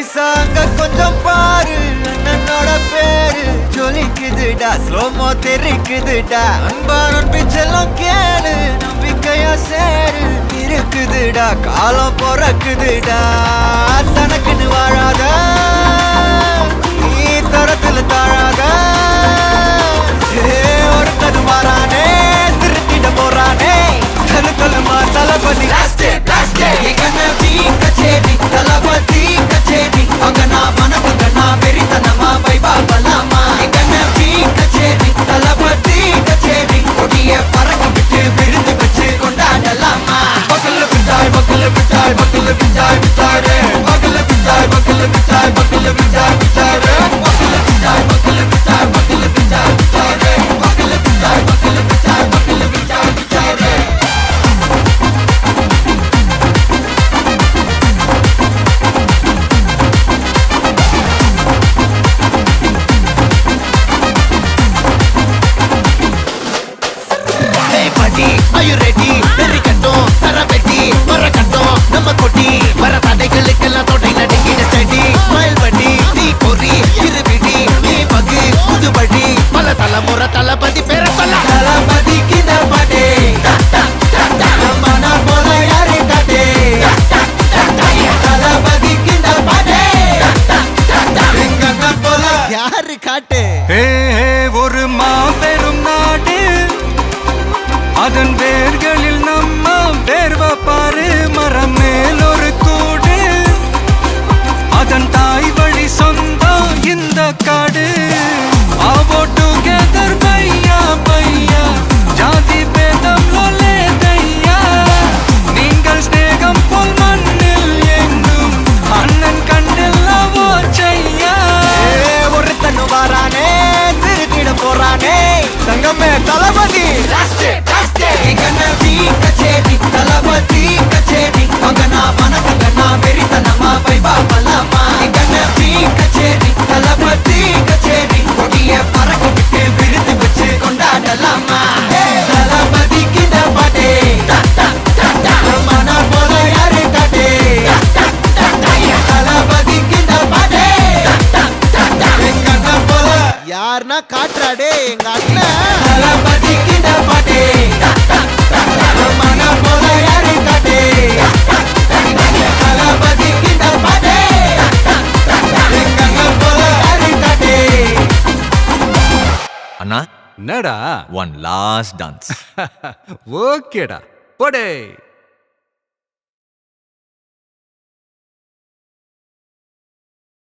நைசாங்க கொஞ்சம் பாரு அண்ணனோட பேரு ஜொலிக்குதுடா ஸ்லோமோ தெரிக்குதுடா அன்பாரன் பிச்செல்லாம் கேளு நம்பிக்கையா சேரு இருக்குதுடா காலம் பொறக்குதுடா தனக்குன்னு வாழாத நீ தரத்துல தாழாத ஒருத்தது மாறானே திருத்திட போறானே தலு தலுமா தளபதி கச்சேரி தளபதி கச்சேரி அங்கனா மனசுங்கனா வெறித்தனமா வைபா பலாமா கனவி கச்சேரி தளபதி கச்சேரி கொடிய பறக்க விட்டு விருந்து வச்சு கொண்டாடலாமா பக்கல விட்டாய் பக்கல விட்டாய் பக்கல விட்டாய் விட்டாரே பக்கல விட்டாய் பக்கல விட்டாய் பக்கல விட்டாய் விட்டாரே பக்கல விட்டாய் பக்கல விட்டாய் பக்கல விட்டாய் விட்டாரே பக்கல விட்டாய் பக்கல விட்டாய் பக்கல விட்டாய் விட்டாரே Are you ready? Very கட்டும் சரபெட்டி வர கட்டும் நம்ம கொட்டி வர தடைகளுக்கெல்லாம் தொடை நடுங்கிட ஸ்டடி ஸ்மைல் பண்ணி தீ பொறி இருவிடி நீ பகு புதுபடி பல தலைமுறை தளபதி பேர சொல்ல தளபதி கித பாட்டே மன போல யாரு காட்டே தளபதி கித பாட்டே எங்க போல யாரு காட்டே ஒரு மாபெரும் நாடு அதன் வேர்களில் நம்ம வேர்வ பாரு மரம் மேல் ஒரு கூடு அதன் தாய் வழி சொந்தம் இந்த காடு ஆவோ டுகெதர் பையா பையா ஜாதி பேதம் லோலே தையா நீங்கள் ஸ்நேகம் போல் மண்ணில் எங்கும் அண்ணன் கண்டில்லவோ செய்யா ஒருத்தனு வாரானே திருத்திட போறானே தங்கமே தளபதி கனவி கச்சேரி தளபதி கச்சேரி அங்கனா மனசங்கனா வெறித்தனமா வைபா பலாமா கனவி கச்சேரி தளபதி கச்சேரி கொடிய பறக்க விட்டு விருந்து வச்சு கொண்டாடலாமா தளபதி கிட்ட பாட்டே மன போல யாரு காட்டே தளபதி கிட்ட பாட்டே எங்க அண்ணன் போல யாருன்னா காட்டுறாடே எங்க அண்ணன் தளபதி கிட்ட பாட்டே மன போல யாரு காட்டே தளபதி கிட்ட பாட்டே எங்க அண்ணன் போல யாரு காட்டே அண்ணா என்னடா one last dance ஓகேடா போடே